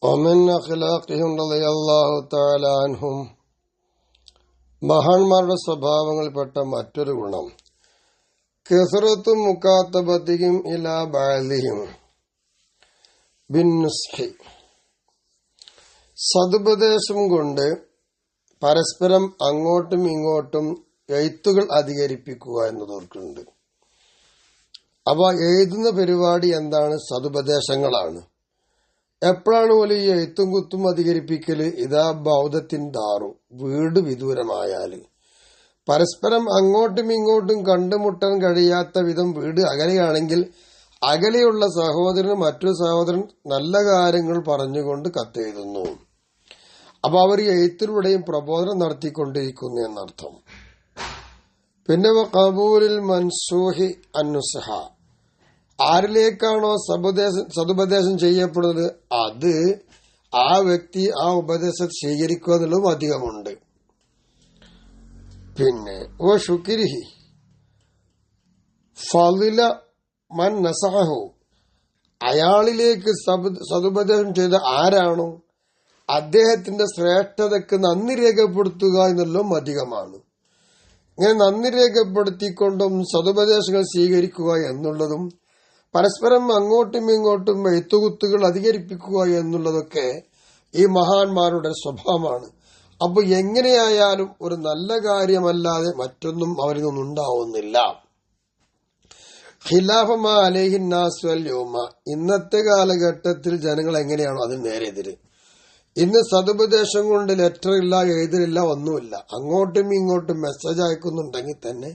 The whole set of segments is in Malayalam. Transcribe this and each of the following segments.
ومن أخلاقهم رضي الله تعالى عنهم മഹാന്മാരുടെ സ്വഭാവങ്ങളിൽപ്പെട്ട മറ്റൊരു ഗുണം കസറത്തു മുകാത്തബത്തിഹിം ഇലാ ബഅദിഹിം ബിന്നുസ്ഹി, സതുപദേശം കൊണ്ട് പരസ്പരം അങ്ങോട്ടും ഇങ്ങോട്ടും എഴുത്തുകൾ അധികരിപ്പിക്കുക എന്നതോർക്കുന്നുണ്ട്. അപ്പൊ എഴുതുന്ന പരിപാടി എന്താണ്? സതുപദേശങ്ങളാണ്. എപ്പോഴാണ് പോലെ ഈ എഴുത്തും കുത്തും അധികരിപ്പിക്കല്? ഇതാ ബൗദ്ധത്തിൻ ദാറു, വീട് വിദൂരമായാല്, പരസ്പരം അങ്ങോട്ടും ഇങ്ങോട്ടും കണ്ടുമുട്ടാൻ കഴിയാത്ത വിധം വീട് അകലെയാണെങ്കിൽ അകലെയുള്ള സഹോദരന് മറ്റൊരു സഹോദരൻ നല്ല കാര്യങ്ങൾ പറഞ്ഞുകൊണ്ട് കത്തെഴുതുന്നു. അപ്പൊ അവർ എഴുത്തിലൂടെയും പ്രബോധനം നടത്തിക്കൊണ്ടിരിക്കുന്നു എന്നർത്ഥം. പിന്നെ ഖബൂലിൽ മൻസൂഹി അന്നുസ്ഹ, ആരിലേക്കാണോ സതുപദേശം ചെയ്യപ്പെടുന്നത് അത് ആ വ്യക്തി ആ ഉപദേശം സ്വീകരിക്കുക എന്നുള്ളതും അധികമുണ്ട്. പിന്നെ ഓ ശുക്രിഹി ഫളില മൻ നസഹു, അയാളിലേക്ക് സതുപദേശം ചെയ്ത ആരാണോ അദ്ദേഹത്തിന്റെ ശ്രേഷ്ഠതയ്ക്ക് നന്ദി രേഖപ്പെടുത്തുക എന്നുള്ളതും അധികമാണ്. ഇങ്ങനെ നന്ദി രേഖപ്പെടുത്തിക്കൊണ്ടും സതുപദേശങ്ങൾ സ്വീകരിക്കുക എന്നുള്ളതും പരസ്പരം അങ്ങോട്ടും ഇങ്ങോട്ടും എഴുത്തുകുത്തുകൾ അധികരിപ്പിക്കുക എന്നുള്ളതൊക്കെ ഈ മഹാന്മാരുടെ സ്വഭാവമാണ്. അപ്പൊ എങ്ങനെയായാലും ഒരു നല്ല കാര്യമല്ലാതെ മറ്റൊന്നും അവരിൽ നിന്നുണ്ടാവുന്നില്ല. ഖിലാഫമാ അലൈഹിൻ നാസ് വൽ യൗമ, ഇന്നത്തെ കാലഘട്ടത്തിൽ ജനങ്ങൾ എങ്ങനെയാണോ അതിന് നേരെ എതിര്. ഇന്ന് സതുപദേശം കൊണ്ട് ലെറ്റർ ഇല്ല, എഴുതലില്ല, ഒന്നുമില്ല. അങ്ങോട്ടും ഇങ്ങോട്ടും മെസ്സേജ് അയക്കുന്നുണ്ടെങ്കിൽ തന്നെ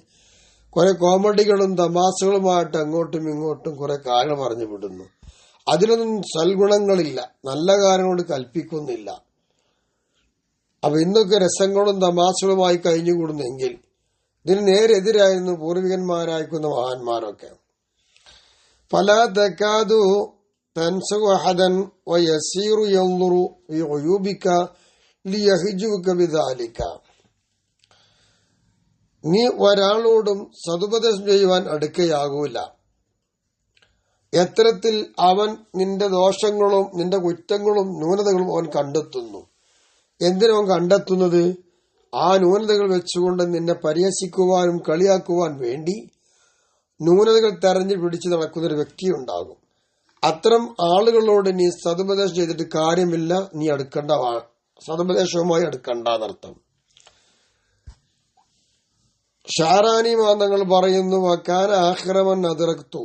കുറെ കോമഡികളും തമാശകളുമായിട്ട് അങ്ങോട്ടും ഇങ്ങോട്ടും കുറെ കാര്യങ്ങൾ പറഞ്ഞു വിടുന്നു. അതിലൊന്നും സൽഗുണങ്ങളില്ല, നല്ല കാര്യങ്ങളോട് കൽപ്പിക്കുന്നില്ല. അപ്പൊ ഇന്നൊക്കെ രസങ്ങളും തമാശകളുമായി കഴിഞ്ഞുകൂടുന്നെങ്കിൽ ഇതിന് നേരെതിരായിരുന്നു പൂർവികന്മാരായിരിക്കുന്ന മഹാന്മാരൊക്കെ. ഫലാ തകാദു തൻസു അഹദൻ വയസീറു യൻദുറു ഫീ ഉയൂബിക ലിയഹ്ജുക ബിദാലിക, നീ ഒരാളോടും സതുപദേശം ചെയ്യുവാൻ അടുക്കയാകൂല എത്തരത്തിൽ അവൻ നിന്റെ ദോഷങ്ങളും നിന്റെ കുറ്റങ്ങളും ന്യൂനതകളും അവൻ കണ്ടെത്തുന്നു. എന്തിനവൻ കണ്ടെത്തുന്നത്? ആ ന്യൂനതകൾ വെച്ചുകൊണ്ട് നിന്നെ പരിഹസിക്കുവാനും കളിയാക്കുവാൻ വേണ്ടി ന്യൂനതകൾ തെരഞ്ഞു പിടിച്ചു നടക്കുന്നൊരു വ്യക്തിയുണ്ടാകും. അത്തരം ആളുകളോട് നീ സതുപദേശം ചെയ്തിട്ട് കാര്യമില്ല, നീ അടുക്കണ്ട, സതുപദേശവുമായി അടുക്കണ്ടെന്നർത്ഥം. ഷാറാനി മാതങ്ങൾ പറയുന്നു, വകാന ആഖിറമൻ അദ്റക്തു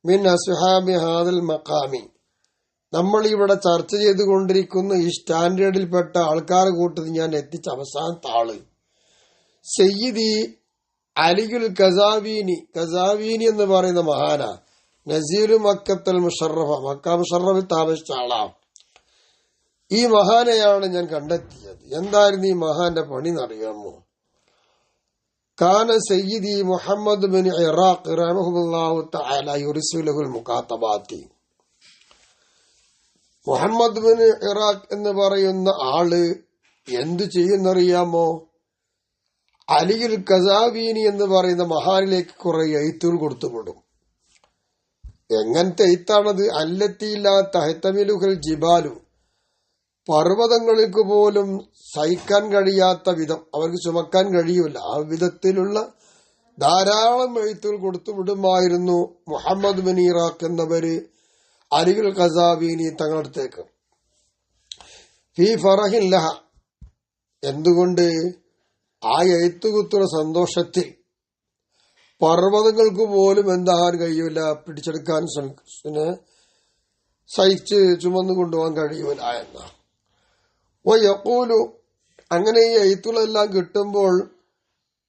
മിൻ അസ്ഹാബി ഹാദൽ മഖാമി, നമ്മൾ ഇവിടെ ചർച്ച ചെയ്തുകൊണ്ടിരിക്കുന്ന ഈ സ്റ്റാൻഡേർഡിൽപ്പെട്ട ആൾക്കാരെ കൂട്ടത്തിൽ ഞാൻ എത്തിച്ച അവസാനത്തെ ആള് സയ്യിദി അലിയുൽ ഖസാവീനി, ഖസാവീനി എന്ന് പറയുന്ന മഹാന, നസീറു മക്കത്തൽ മുഷറഫ, മക്ക മുഷറഫിൽ താമസിച്ച ആളാ. ഈ മഹാനെയാണ് ഞാൻ കണ്ടെത്തിയത്. എന്തായിരുന്നു ഈ മഹാന്റെ പണി എന്നറിയാമോ? കാന സയ്യിദി മുഹമ്മദ് ബിൻ ഇറാഖ് റഹ്മഹുല്ലാഹു തആല യുർസിലുൽ മുകാത്തബാത്തി, മുഹമ്മദ് ബിൻ ഇറാഖ് എന്ന് പറയുന്ന ആള് എന്തു ചെയ്യുന്നറിയാമോ? അലിയുൽ ഖസാവീനി എന്ന് പറയുന്ന മഹാനിലേക്ക് കുറെ എഴുത്തുകൾ കൊടുത്തുവിടും. എങ്ങനത്തെ എഴുത്താണത്? അല്ലത്തിയില്ലാ തഹ്തമിലുൽ ജിബാലു, പർവ്വതങ്ങൾക്ക് പോലും സഹിക്കാൻ കഴിയാത്ത വിധം, അവർക്ക് ചുമക്കാൻ കഴിയൂല, ആ വിധത്തിലുള്ള ധാരാളം എഴുത്തുകൾ കൊടുത്തുവിടുമായിരുന്നു മുഹമ്മദ് ബിൻ ഇറാഖ് എന്നവര് അലിയുൽ ഖസാവീനി തങ്ങളടുത്തേക്ക്. ഫീ ഫറഹിൻ ലഹ, എന്തുകൊണ്ട്? ആ എഴുത്തുകുത്തുന്ന സന്തോഷത്തിൽ പർവ്വതങ്ങൾക്ക് പോലും എന്താകാൻ കഴിയൂല, പിടിച്ചെടുക്കാൻ സഹിച്ച് ചുമന്നു കൊണ്ടുപോകാൻ കഴിയൂല എന്ന. യഖൂലു, അങ്ങനെ ഈ എഴുത്തുകളെല്ലാം കിട്ടുമ്പോൾ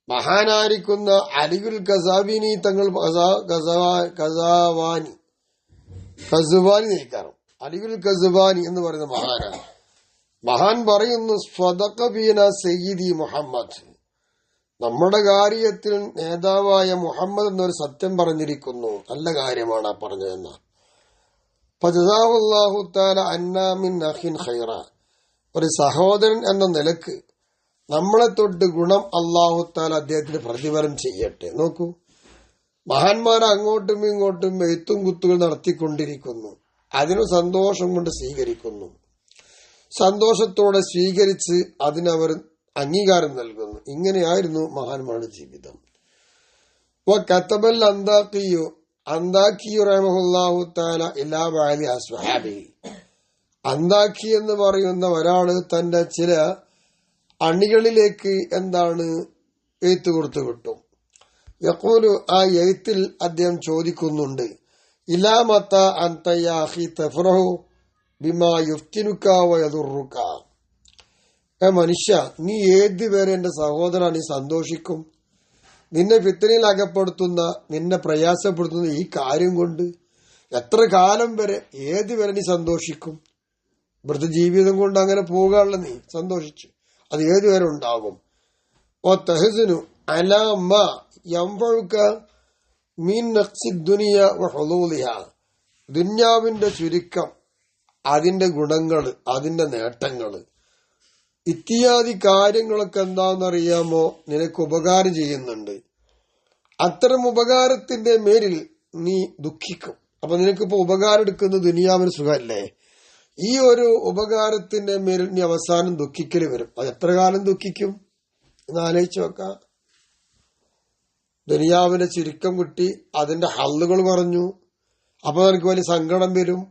മഹാനായിരിക്കുന്ന അലിയുൽ ഖസാവീനി തങ്ങൾ ഖസ്വാനി നയിക്കാറും. അലിയുൽ ഖസ്വാനി എന്ന് പറയുന്ന മഹാനാണ്. മഹാൻ പറയുന്നു, സ്വദഖ ബീന സയ്യിദി മുഹമ്മദ്, നമ്മുടെ കാര്യത്തിൽ നേതാവായ മുഹമ്മദ് എന്നൊരു സത്യം പറഞ്ഞിരിക്കുന്നു, നല്ല കാര്യമാണ് ആ പറഞ്ഞതെന്ന. ഫജസാഹുല്ലാഹു തആല അന്നാ മിൻ അഖിൻ ഖൈറ, ഒരു സഹോദരൻ എന്ന നിലക്ക് നമ്മളെ തൊട്ട് ഗുണം അല്ലാഹു തആല അദ്ദേഹത്തിന് പ്രതിഫലം ചെയ്യട്ടെ. നോക്കൂ, മഹാന്മാർ അങ്ങോട്ടും ഇങ്ങോട്ടും എഴുത്തും കുത്തുകൾ നടത്തിക്കൊണ്ടിരിക്കുന്നു, അതിന് സന്തോഷം കൊണ്ട് സ്വീകരിക്കുന്നു. സന്തോഷത്തോടെ സ്വീകരിച്ച് അതിനവർ അംഗീകാരം നൽകുന്നു. ഇങ്ങനെയായിരുന്നു മഹാന്മാരുടെ ജീവിതം. കത്തബൽ അന്താക്കിയു റഹ്മഹുല്ലാഹു തആല ഇലാ ബഅദി അസ്ഹാബിഹി. അന്താക്കി എന്ന് പറയുന്ന ഒരാള് തന്റെ ചില അണികളിലേക്ക് എഴുത്ത് കൊടുത്തു വിട്ടു. യഖൂലു, ആ എഴുത്തിൽ അദ്ദേഹം ചോദിക്കുന്നുണ്ട്, ഇലാ മത അൻത യാ അഖി തഫറഹു ബിമാ യുഫ്തിനുക വയദുറുക. മനുഷ്യ, നീ ഏതുവരെ എന്റെ സഹോദരൻ നീ സന്തോഷിക്കും? നിന്നെ ഫിത്നയിൽ അകപ്പെടുത്തുന്ന, നിന്നെ പ്രയാസപ്പെടുത്തുന്ന ഈ കാര്യം കൊണ്ട് എത്ര കാലം വരെ, ഏതുവരെ നീ സന്തോഷിക്കും? ഇവിടുത്തെ ജീവിതം കൊണ്ട് അങ്ങനെ പോകാനുള്ള നീ സന്തോഷിച്ചു, അത് ഏതുവരെ ഉണ്ടാകും? ഓ തഹസിനു അലാമ യംഫഉക മിൻ നഖ്സി ദുനിയ വഹുലൂലിഹ. ദുന്യാവിന്റെ ചുരുക്കം, അതിന്റെ ഗുണങ്ങള്, അതിന്റെ നേട്ടങ്ങള്, ഇത്യാദി കാര്യങ്ങളൊക്കെ എന്താണെന്നറിയാമോ നിനക്ക് ഉപകാരം ചെയ്യുന്നുണ്ട്. അത്തരം ഉപകാരത്തിന്റെ മേലിൽ നീ ദുഃഖിക്കും. അപ്പൊ നിനക്കിപ്പോ ഉപകാരം എടുക്കുന്ന ദുനിയാവിന് സുഖമല്ലേ? ഈ ഒരു ഉപകാരത്തിന്റെ മേലിൽ നീ അവസാനം ദുഃഖിക്കല് വരും. അത് എത്ര കാലം ദുഃഖിക്കും എന്ന് ആലോചിച്ച് വെക്കാം. ദുനിയാവിന്റെ ചുരുക്കം കിട്ടി, അതിന്റെ ഹല്ലുകൾ കുറഞ്ഞു, അപ്പൊ നിനക്ക് വലിയ സങ്കടം വരും.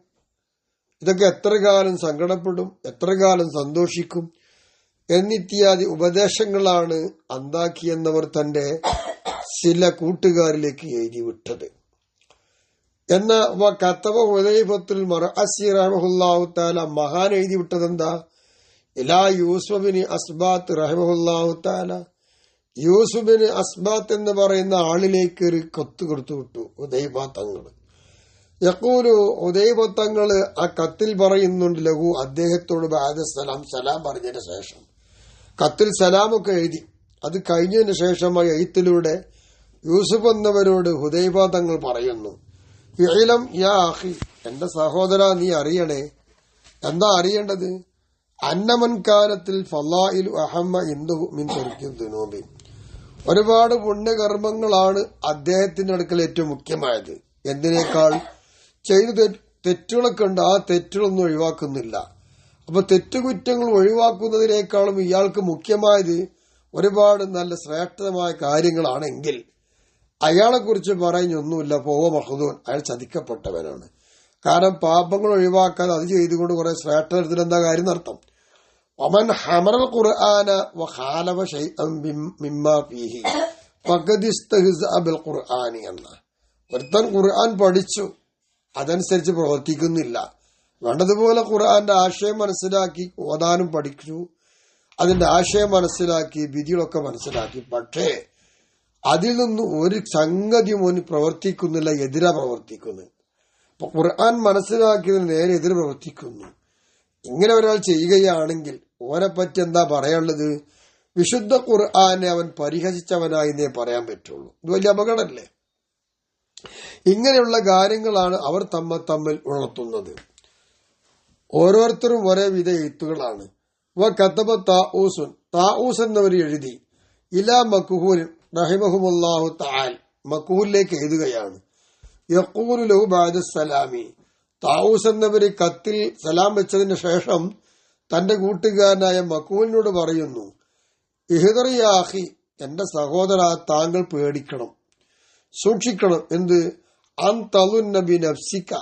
ഇതൊക്കെ എത്ര കാലം സങ്കടപ്പെടും, എത്ര കാലം സന്തോഷിക്കും എന്നിത്യാദി ഉപദേശങ്ങളാണ് അന്താക്കി എന്നവർ തന്റെ ചില കൂട്ടുകാരിലേക്ക് എഴുതി വിട്ടത്. കത്തബ ഹുദൈഫത്തുൽ മർഅസി റഹ്മഹുല്ലാഹു തആല മഹാൻ എഴുതി വിട്ടത് എന്താ? ഇലാ യൂസുഫിന് അസ്ബാത്ത് റഹ്മഹുല്ലാഹു തആല. യൂസുഫിന് അസ്ബാത്ത് എന്ന് പറയുന്ന ആളിലേക്ക് ഒരു കത്ത് കൊടുത്തു വിട്ടു ഹുദൈഫ തങ്ങള്. യഖൂലു, ഹുദൈഫ തങ്ങള് ആ കത്തിൽ പറയുന്നുണ്ട്, ലഹു അദ്ദേഹത്തോട് ബഅദസ്സലാം, സലാം പറഞ്ഞതിന് ശേഷം കത്തിൽ സലാമൊക്കെ എഴുതി. അത് കഴിഞ്ഞതിന് ശേഷം ആ എഴുത്തിലൂടെ യൂസുഫ് എന്നവരോട് ഹുദൈഫ തങ്ങൾ പറയുന്നു, ഇഅ്ലം യാ അഖി, എന്റെ സഹോദര നീ അറിയണേ. എന്താ അറിയേണ്ടത്? അന്നമൻ കാനത്തിൽ ഫളായിലു അഹമ്മ ഇൻദഹു മിൻ തർക്കി ദുനൂബി. ഒരുപാട് പുണ്യകർമ്മങ്ങളാണ് അദ്ദേഹത്തിന്റെ അടുക്കൽ ഏറ്റവും മുഖ്യമായത്. എന്തിനേക്കാൾ ചെയ്ത തെറ്റുകളൊക്കെ ഉണ്ട്, ആ തെറ്റുകളൊന്നും ഒഴിവാക്കുന്നില്ല. അപ്പൊ തെറ്റുകുറ്റങ്ങൾ ഒഴിവാക്കുന്നതിനേക്കാളും ഇയാൾക്ക് മുഖ്യമായത് ഒരുപാട് നല്ല ശ്രേഷ്ഠമായ കാര്യങ്ങളാണെങ്കിൽ അയാളെ കുറിച്ച് പറഞ്ഞൊന്നുമില്ല. പോവ മഹദൂൻ, അയാൾ ചതിക്കപ്പെട്ടവനാണ്. കാരണം പാപങ്ങൾ ഒഴിവാക്കാതെ അത് ചെയ്തുകൊണ്ട് കുറെ ശ്രേഷ്ഠത്തിൽ എന്താ കാര്യം അർത്ഥം? ഒമൻ ഹമറൽ ഖുർആന വഖാലഫ ശൈഅൻ മിമ്മാ ഫീഹി ഫഖദ് ഇസ്തഹ്സഅ ബിൽ ഖുർആനി എന്ന. ഒരുത്തൻ ഖുർആൻ പഠിച്ചു, അതനുസരിച്ച് പ്രവർത്തിക്കുന്നില്ല, വേണ്ടതുപോലെ ഖുർആന്റെ ആശയം മനസ്സിലാക്കി ഓതാനും പഠിച്ചു, അതിന്റെ ആശയം മനസ്സിലാക്കി വിധികളൊക്കെ മനസ്സിലാക്കി, പക്ഷേ അതിൽ നിന്നും ഒരു സംഗതിയും ഓന് പ്രവർത്തിക്കുന്നില്ല, എതിരാ പ്രവർത്തിക്കുന്നു. അപ്പൊ ഖുർആൻ മനസ്സിലാക്കിയതിന് നേരെ എതിര് പ്രവർത്തിക്കുന്നു. ഇങ്ങനെ ഒരാൾ ചെയ്യുകയാണെങ്കിൽ ഓനെ പറ്റി എന്താ പറയാനുള്ളത്? വിശുദ്ധ ഖുർആനെ അവൻ പരിഹസിച്ചവനായി എന്നേ പറയാൻ പറ്റുള്ളൂ. ഇത് വലിയ അപകടമല്ലേ? ഇങ്ങനെയുള്ള കാര്യങ്ങളാണ് അവർ തമ്മിൽ ഉണർത്തുന്നത്. ഓരോരുത്തരും ഒരേ വിധ എഴുത്തുകളാണ്. കതബ താഊസുൻ, താഊസ് എന്നവർ എഴുതി, ഇലാ മക്ഹൂൽ റഹിമഹുമുല്ലാഹു തആല, മക്ഹൂലിലേക്ക് എഴുതുകയാണ്. യഖൂലു ലഹു ബഅദ സലാമി, താഊസ് എന്നവര് കത്തിൽ സലാം വെച്ചതിന് ശേഷം തന്റെ കൂട്ടുകാരനായ മക്ഹൂലിനോട് പറയുന്നു, ഇഹ്ദർ യാ അഖി, എന്റെ സഹോദര താങ്കൾ പേടിക്കണം, സൂക്ഷിക്കണം. എന്ത്? അൻ തളുന്ന ബി നഫ്സിക,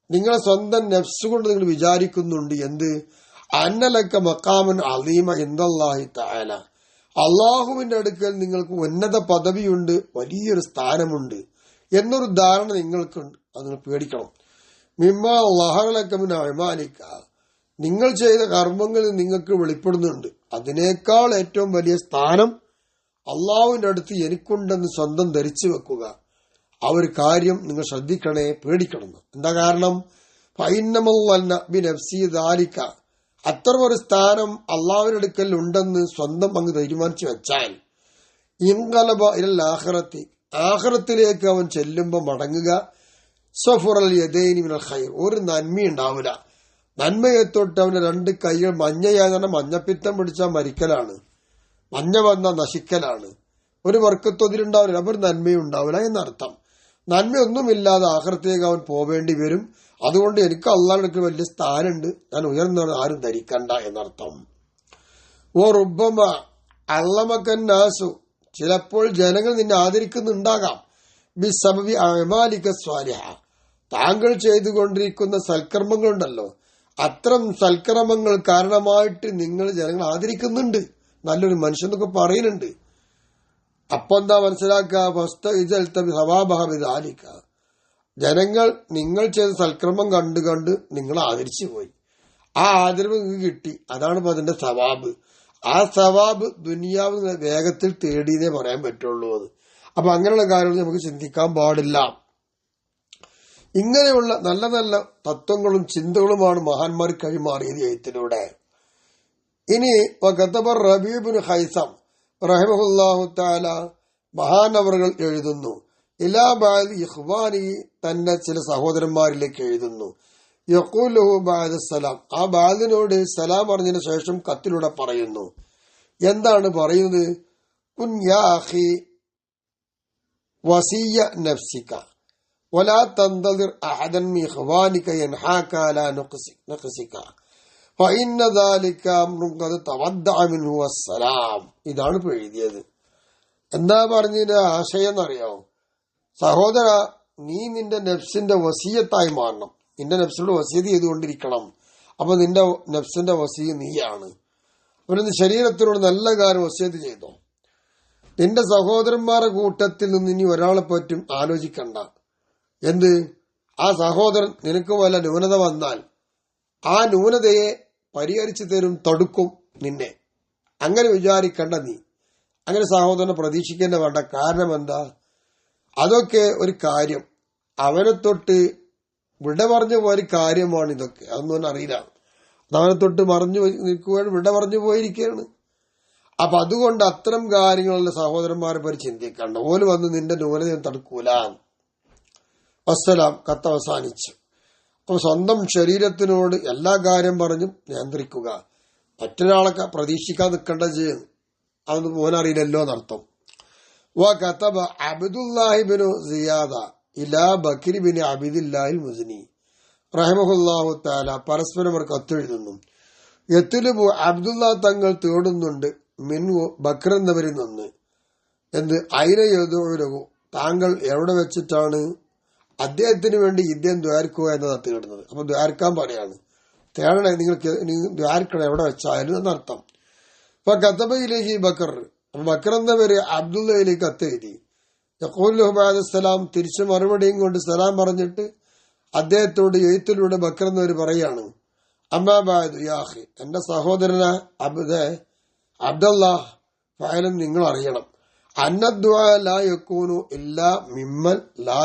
നിങ്ങളെ സ്വന്തം നഫ്സ് കൊണ്ട് നിങ്ങൾ വിചാരിക്കുന്നുണ്ട്. എന്ത്? അന്നലക്ക മഖാമൻ അലീമ ഇൻദല്ലാഹി തആല, അള്ളാഹുവിന്റെ അടുക്കൽ നിങ്ങൾക്ക് ഉന്നത പദവിയുണ്ട്, വലിയൊരു സ്ഥാനമുണ്ട് എന്നൊരു ധാരണ നിങ്ങൾക്കുണ്ട്. അത് നിങ്ങൾ പേടിക്കണം. മിമ്മാ ലഹറലക മിൻ അഅമാലിക, നിങ്ങൾ ചെയ്ത കർമ്മങ്ങളിൽ നിങ്ങൾക്ക് വെളിപ്പെടുന്നുണ്ട്, അതിനേക്കാൾ ഏറ്റവും വലിയ സ്ഥാനം അള്ളാഹുവിന്റെ അടുത്ത് എനിക്കുണ്ടെന്ന് സ്വന്തം ധരിച്ചു വെക്കുക. ആ ഒരു കാര്യം നിങ്ങൾ ശ്രദ്ധിക്കണേ, പേടിക്കണം. എന്താ കാരണം? അത്ര ഒരു സ്ഥാനം അള്ളാഹുവിന്റെ അടുക്കൽ ഉണ്ടെന്ന് സ്വന്തം അങ്ങ് തീരുമാനിച്ചു വെച്ചാൽ, ഇൻകലബ ഇലൽ ആഖിറത്തി, ആഖിറത്തിലേക്ക് അവൻ ചെല്ലുമ്പോൾ മടങ്ങുക, സഫറൽ യദൈനി മിനൽ ഖൈർ, ഒരു നന്മയുണ്ടാവില്ല. നന്മയെ തൊട്ട് അവന്റെ രണ്ട് കൈകൾ മഞ്ഞയായ മഞ്ഞപ്പിത്തം പിടിച്ചാൽ മരിക്കലാണ്, മഞ്ഞ വന്ന നശിക്കലാണ്. ഒരു വർക്കത്തൊതിലുണ്ടാവില്ല, ഒരു നന്മയും ഉണ്ടാവില്ല എന്നർത്ഥം. നന്മയൊന്നുമില്ലാതെ ആഖിറത്തേക്ക് അവൻ പോവേണ്ടി വരും. അതുകൊണ്ട് എനിക്ക് അള്ളാഹുടെ വലിയ സ്ഥാനമുണ്ട്, ഞാൻ ഉയർന്നാണ് ആരും ധരിക്കണ്ട എന്നർത്ഥം. ഓ റുബ്ബമ അള്ളമക്കന്നാസു, ചിലപ്പോൾ ജനങ്ങൾ നിന്നെ ആദരിക്കുന്നുണ്ടാകാം, ബി സബബി അഅമാലിക സ്വാലിഹ, താങ്കൾ ചെയ്തുകൊണ്ടിരിക്കുന്ന സൽക്കർമ്മങ്ങളുണ്ടല്ലോ, അത്തരം സൽക്കർമ്മങ്ങൾ കാരണമായിട്ട് നിങ്ങൾ ജനങ്ങൾ ആദരിക്കുന്നുണ്ട്, നല്ലൊരു മനുഷ്യൻ എന്നൊക്കെ പറയുന്നുണ്ട്. അപ്പൊ എന്താ മനസ്സിലാക്കുക, ജനങ്ങൾ നിങ്ങൾ ചെയ്ത സൽക്കർമ്മം കണ്ടു കണ്ട് നിങ്ങൾ ആദരിച്ചു പോയി, ആ ആദരവ് നിങ്ങൾക്ക് കിട്ടി, അതാണ് ഇപ്പൊ അതിന്റെ സവാബ്. ആ സവാബ് ദുനിയാവ് വേഗത്തിൽ തേടിയതേ പറയാൻ പറ്റുള്ളൂ. അത് അപ്പൊ അങ്ങനെയുള്ള കാര്യങ്ങൾ നമുക്ക് ചിന്തിക്കാൻ പാടില്ല. ഇങ്ങനെയുള്ള നല്ല നല്ല തത്വങ്ങളും ചിന്തകളുമാണ് മഹാന്മാർ കൈമാറിയത് എഴുത്തിലൂടെ. ഇനി റബീബുൻ ഹൈസം റഹിമഹുല്ലാഹു തആല മഹാനവറുകൾ എഴുതുന്നു, ഇലാ ബഅദ് ഇഖ്വാനി, തന്റെ ചില സഹോദരന്മാരിലേക്ക് എഴുതുന്നു, യഖൂലുഹു ബഅദ സലാം, ആ ബഅദിനോട് സലാം പറഞ്ഞതിന് ശേഷം കത്തിലൂടെ പറയുന്നു. എന്താണ് പറയുന്നത്? കുൻ യാ അഖി വസിയ നഫ്സിക വലാ തന്തദിർ അഹദൻ മിൻ ഇഖ്വാനിക യൻഹാക അലാ നഖ്സിക ഫഇന്ന ദാലിക അംറുൻ ഖദ് തവദ്ദഅ മിൻഹു വസ്സലാം. ഇതാണ് ഇപ്പോൾ എഴുതിയത്. എന്താ പറഞ്ഞതിന്റെ ആശയം എന്നറിയാമോ? സഹോദര, നീ നിന്റെ നഫ്സിന്റെ വസിയത്തായി മാറണം, നിന്റെ നഫ്സിനോട് വസീത് ചെയ്തുകൊണ്ടിരിക്കണം. അപ്പൊ നിന്റെ നഫ്സിന്റെ വസീ നീയാണ്. അവന് ശരീരത്തിനോട് നല്ല കാര്യം വസീത് ചെയ്തോ. നിന്റെ സഹോദരന്മാരുടെ കൂട്ടത്തിൽ നിന്ന് ഇനി ഒരാളെ പറ്റും ആലോചിക്കണ്ട. എന്ത്? ആ സഹോദരൻ നിനക്ക് വല്ല ന്യൂനത വന്നാൽ ആ ന്യൂനതയെ പരിഹരിച്ചു തരും, തടുക്കും നിന്നെ. അങ്ങനെ വിചാരിക്കണ്ട നീ. അങ്ങനെ സഹോദരനെ പ്രതീക്ഷിക്കേണ്ട വേണ്ട. കാരണം എന്താ? അതൊക്കെ ഒരു കാര്യം, അവനെ തൊട്ട് വിട പറഞ്ഞു പോയ കാര്യമാണ് ഇതൊക്കെ. അതൊന്നും അറിയില്ല. അതവനെ തൊട്ട് മറിഞ്ഞു നിൽക്കുകയാണ്, വിട പറഞ്ഞു പോയിരിക്കുകയാണ്. അപ്പൊ അതുകൊണ്ട് അത്തരം കാര്യങ്ങളുള്ള സഹോദരന്മാരെ പറ്റി ചിന്തിക്കണ്ട. ഓല് വന്ന് നിന്റെ ന്യൂനതയും തടുക്കൂല. വസ്സലാം. കത്ത് അവസാനിച്ചു. അപ്പൊ സ്വന്തം ശരീരത്തിനോട് എല്ലാ കാര്യം പറഞ്ഞും നിയന്ത്രിക്കുക. മറ്റൊരാളെ പ്രതീക്ഷിക്കാൻ നിൽക്കേണ്ട ചെയ്യുന്നു. അതൊന്നും മോനറിയില്ലല്ലോ എന്നർത്ഥം. وكتب عبد الله بن زيادة إلى بكر بن عبد الله المزني رحمه الله تعالى പരസ്പരം അവർ കത്തെഴുതുന്നു. യത്ലുബു അബ്ദുള്ള തങ്ങൾ തേടുന്നുണ്ട് മിൻഹു ബക്കർ എന്നവരിൽ നിന്ന്. എന്ത്? അയിന യദുഉലഹു, താങ്കൾ എവിടെ വെച്ചിട്ടാണ് അദ്ദേഹത്തിന് വേണ്ടി ഇദ്ദേഹം ദ്വാരിക്കുക എന്നതാണ് തേടുന്നത്. അപ്പൊ ദ്വാരിക്കാൻ പറയാണ്, തേടണേ, നിങ്ങൾക്ക് ദ്വാരിക്കണം എവിടെ വെച്ചായാലും എന്നർത്ഥം. അപ്പൊ കതബയിലേക്ക് ബക്കർ, ബക്കർ എന്നവര് അബ്ദുള്ളയിലേക്ക് കത്തെഴുതി. യഖൂലുഹു ബഅദ സലാം, തിരിച്ചു മറുപടിയും കൊണ്ട് സലാം പറഞ്ഞിട്ട് അദ്ദേഹത്തോട് എഴുത്തിലൂടെ ബക്കർ എന്നവര് പറയാണ്, അമ്മാ ബഅദു യാ അഖി, എന്റെ സഹോദരന അബ്ദുല്ലാഹ്, ഫഅലം, നിങ്ങൾ അറിയണം, അന്നദ്ദുആ ലാ യകൂനു ഇല്ലാ മിമ്മൻ ലാ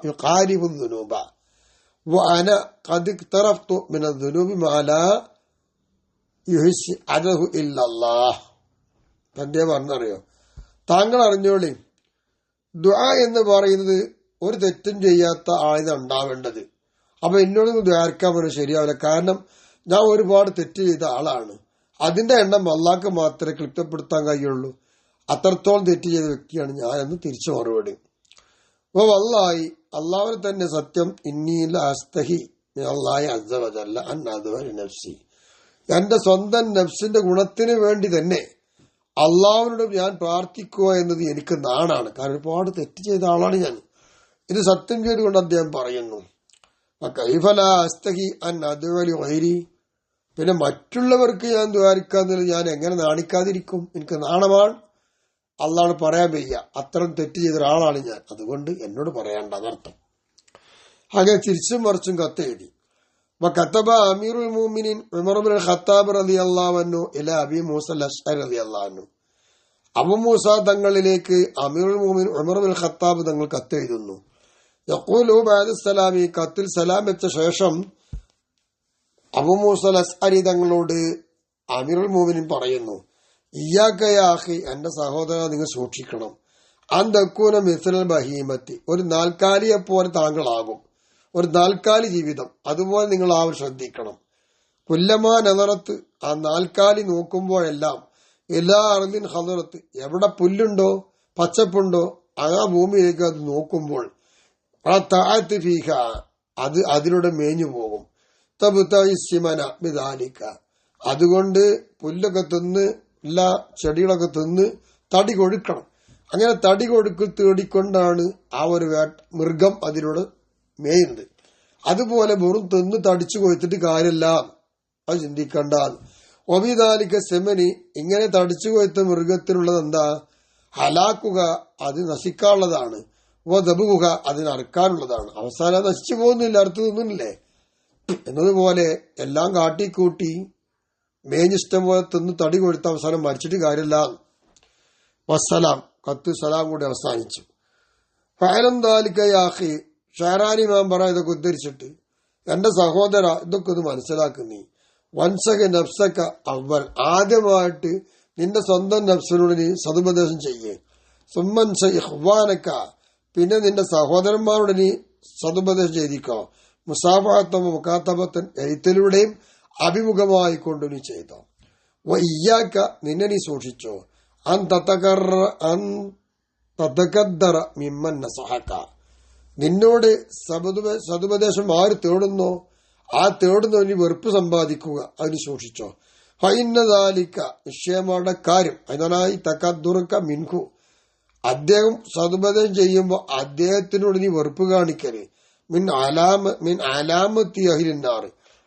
യുഖാരിബു ദുനൂബ വഅന ഖദ് ഇഖ്തറഫ്തു മിന ദുനൂബി മാ ലാ യുഹ്സി അദഹു ഇല്ലല്ലാഹ്. തന്റെ പറഞ്ഞറിയോ? താങ്കൾ അറിഞ്ഞോളി, ദുആ എന്ന് പറയുന്നത് ഒരു തെറ്റും ചെയ്യാത്ത ആളിനാണ് ഉണ്ടാവേണ്ടത്. അപ്പൊ എന്നോട് ദ്വാരക്കാൻ പറഞ്ഞാൽ ശരിയാവില്ല. കാരണം ഞാൻ ഒരുപാട് തെറ്റ് ചെയ്ത ആളാണ്. അതിന്റെ എണ്ണം അള്ളാഹ്ക്ക് മാത്രമേ ക്ലിപ്തപ്പെടുത്താൻ കഴിയുള്ളൂ. അത്രത്തോളം തെറ്റ് ചെയ്ത വ്യക്തിയാണ് ഞാൻ എന്ന് തിരിച്ചു മറുപടി. അപ്പൊ വല്ലാഹി, അള്ളാഹുവിനെ തന്നെ സത്യം, ഇന്നീല അസ്തഹി അല്ലാഹി അസ്സ വജല്ല അൻ അദ്വരി നഫ്സി, എന്റെ സ്വന്തം നഫ്സിന്റെ ഗുണത്തിന് വേണ്ടി തന്നെ അള്ളാഹുവിനോട് ഞാൻ പ്രാർത്ഥിക്കുക എന്നത് എനിക്ക് നാണാണ്. കാരണം ഒരുപാട് തെറ്റ് ചെയ്ത ആളാണ് ഞാൻ. ഇത് സത്യം ചെയ്തുകൊണ്ട് അദ്ദേഹം പറയുന്നു. പിന്നെ മറ്റുള്ളവർക്ക് ഞാൻ ദ്വാരിക്കാന്നില്ല, ഞാൻ എങ്ങനെ നാണിക്കാതിരിക്കും? എനിക്ക് നാണമാണ്. അള്ളാഹ് പറയാൻ വയ്യ, അത്തരം തെറ്റ് ചെയ്ത ഒരാളാണ് ഞാൻ, അതുകൊണ്ട് എന്നോട് പറയണ്ട എന്നർത്ഥം. അങ്ങനെ തിരിച്ചും മറിച്ചും കത്തെഴുതി. കത്തബ അമീറുൽ മുഅ്മിനീൻ ഉമർ ഇബ്നുൽ ഖത്താബ് റളിയല്ലാഹു അൻഹു ഇലാ അബീ മൂസ അൽ-അശ്അരി റളിയല്ലാഹു അൻഹു, അബൂ മൂസ തങ്ങളിലേക്ക് അമീറുൽ മുഅ്മിനീൻ ഉമർ ഇബ്നുൽ ഖത്താബ് തങ്ങൾ കത്തെഴുതുന്നു. യഖൂലു ബഅദ സലാമി, കത്തിൽ സലാം വെച്ച ശേഷം അബൂ മൂസ അൽ-അശ്അരി തങ്ങളോട് അമീറുൽ മുഅ്മിനീൻ പറയുന്നു, ഇയ്യാക യാ അഖി, എന്റെ സഹോദര, നിങ്ങൾ സൂക്ഷിക്കണം, അൻ തകൂന മിസ്ലൽ ബഹീമത്തി, ഒരു നാൽക്കാലിയെ പോലെ താങ്കളാകും. ഒരു നാൽക്കാലി ജീവിതം, അതുപോലെ നിങ്ങൾ ആവും ശ്രദ്ധിക്കണം. കുല്ലമാ നദറത്ത്, ആ നാൽക്കാലി നോക്കുമ്പോഴെല്ലാം, എല്ലാ അർദിൻ ഹദറത്ത്, എവിടെ പുല്ലുണ്ടോ പച്ചപ്പുണ്ടോ ആ ഭൂമിയിലേക്ക് അത് നോക്കുമ്പോൾ, ആ താഴത്ത് ഫീഹ, അത് അതിലൂടെ മേഞ്ഞു പോകും. തബുത്തമന ബിദാലിക, അതുകൊണ്ട് പുല്ലൊക്കെ തിന്ന് എല്ലാ ചെടികളൊക്കെ തിന്ന് തടി കൊഴുക്കണം. അങ്ങനെ തടി തേടിക്കൊണ്ടാണ് ആ ഒരു മൃഗം അതിലൂടെ മേയുന്നത്. അതുപോലെ വെറും തിന്ന് തടിച്ചു കൊയ്ത്തിട്ട് കാര്യമില്ല, അത് ചിന്തിക്കണ്ട. ഒബിദാലിക്ക സെമനി, ഇങ്ങനെ തടിച്ചു കൊയ്ത്ത മൃഗത്തിനുള്ളത് എന്താ? ഹലാക്കുക, അത് നശിക്കാനുള്ളതാണ്. ദബുക, അതിനറുക്കാനുള്ളതാണ്. അവസാനം നശിച്ചു പോകുന്നില്ല, അറുത്ത് തിന്നുന്നില്ലേ എന്നതുപോലെ എല്ലാം കാട്ടിക്കൂട്ടി മേഞ്ഞിഷ്ടം പോലെ തിന്ന് തടി കൊഴുത്ത അവസാനം മരിച്ചിട്ട് കാര്യമില്ല. വസ്സലാം, കത്ത് സലാം കൂടി അവസാനിച്ചു. ഫഅലം ദാലിക യാ അഖി, ഷഹറാനി ഇമാം പറ ഇതൊക്കെ ഉദ്ധരിച്ചിട്ട്, എന്റെ സഹോദര ഇതൊക്കെ ഒന്ന് മനസ്സിലാക്കുന്നീ. വൻസക നഫ്സക അവൽ, ആദ്യമായിട്ട് നിന്റെ സ്വന്തം നഫ്സിനോട് നീ സതുപദേശം ചെയ്യേ. സുമ്മൻസ ഇഖ്വാനക, പിന്നെ നിന്റെ സഹോദരന്മാരോട് നീ സതുപദേശം ചെയ്തിക്കോ. മുസാഫഹത്തം മുഖാത്തബത്തൻ, എഴുത്തിലൂടെയും അഭിമുഖമായി കൊണ്ട് നീ ചെയ്തോ. വയ്യാക്ക, നിന്നെ നീ സൂക്ഷിച്ചോ. അൻ തതകദ്ദറ മിമ്മൻ നസഹക, നിന്നോട് സതുപദേശം ആര് തേടുന്നോ ആ തേടുന്നവന് വെറുപ്പ് സമ്പാദിക്കുക, അതിന് സൂക്ഷിച്ചോ. ഫൈന്നദാലിക്ക, നിശ്ചയമാരുടെ കാര്യം, അതിനായി തകദ്ദുറക മിൻഹു, അദ്ദേഹം സതുപദേശം ചെയ്യുമ്പോൾ അദ്ദേഹത്തിനോട് നീ വെറുപ്പ് കാണിക്കരുത്. മിൻ അലാമത്തി അഹ്ലിന്നാർ,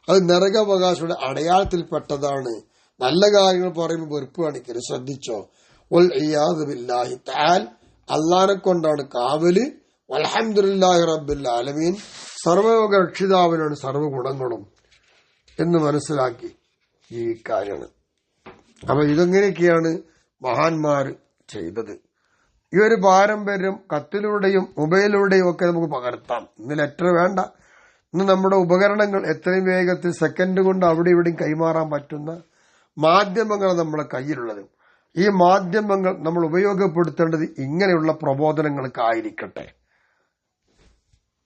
അത് നരകാവകാശിയുടെ അടയാളത്തിൽപ്പെട്ടതാണ്. നല്ല കാര്യങ്ങൾ പറയുമ്പോൾ വെറുപ്പ് കാണിക്കരുത്, ശ്രദ്ധിച്ചോ. വൽ ഇയാദു ബില്ലാഹി തആല, അള്ളാനെ കൊണ്ടാണ് കാവല്. വൽഹംദുലില്ലാഹി റബ്ബിൽ ആലമീൻ, സർവ്വലോക രക്ഷിതാവിനാണ് സർവ്വഗുണങ്ങളും എന്ന് മനസ്സിലാക്കി ഈ കാര്യമാണ്. അപ്പൊ ഇതെങ്ങനെയൊക്കെയാണ് മഹാന്മാർ ചെയ്തത്. ഈ ഒരു പാരമ്പര്യം കത്തിലൂടെയും മൊബൈലിലൂടെയും ഒക്കെ നമുക്ക് പകർത്താം. ഇന്ന് ലെറ്റർ വേണ്ട, ഇന്ന് നമ്മുടെ ഉപകരണങ്ങൾ എത്രയും വേഗത്തിൽ സെക്കൻഡ് കൊണ്ട് അവിടെ ഇവിടെയും കൈമാറാൻ പറ്റുന്ന മാധ്യമങ്ങൾ നമ്മുടെ കയ്യിലുള്ളത്. ഈ മാധ്യമങ്ങൾ നമ്മൾ ഉപയോഗപ്പെടുത്തേണ്ടത് ഇങ്ങനെയുള്ള പ്രബോധനങ്ങൾക്കായിരിക്കട്ടെ.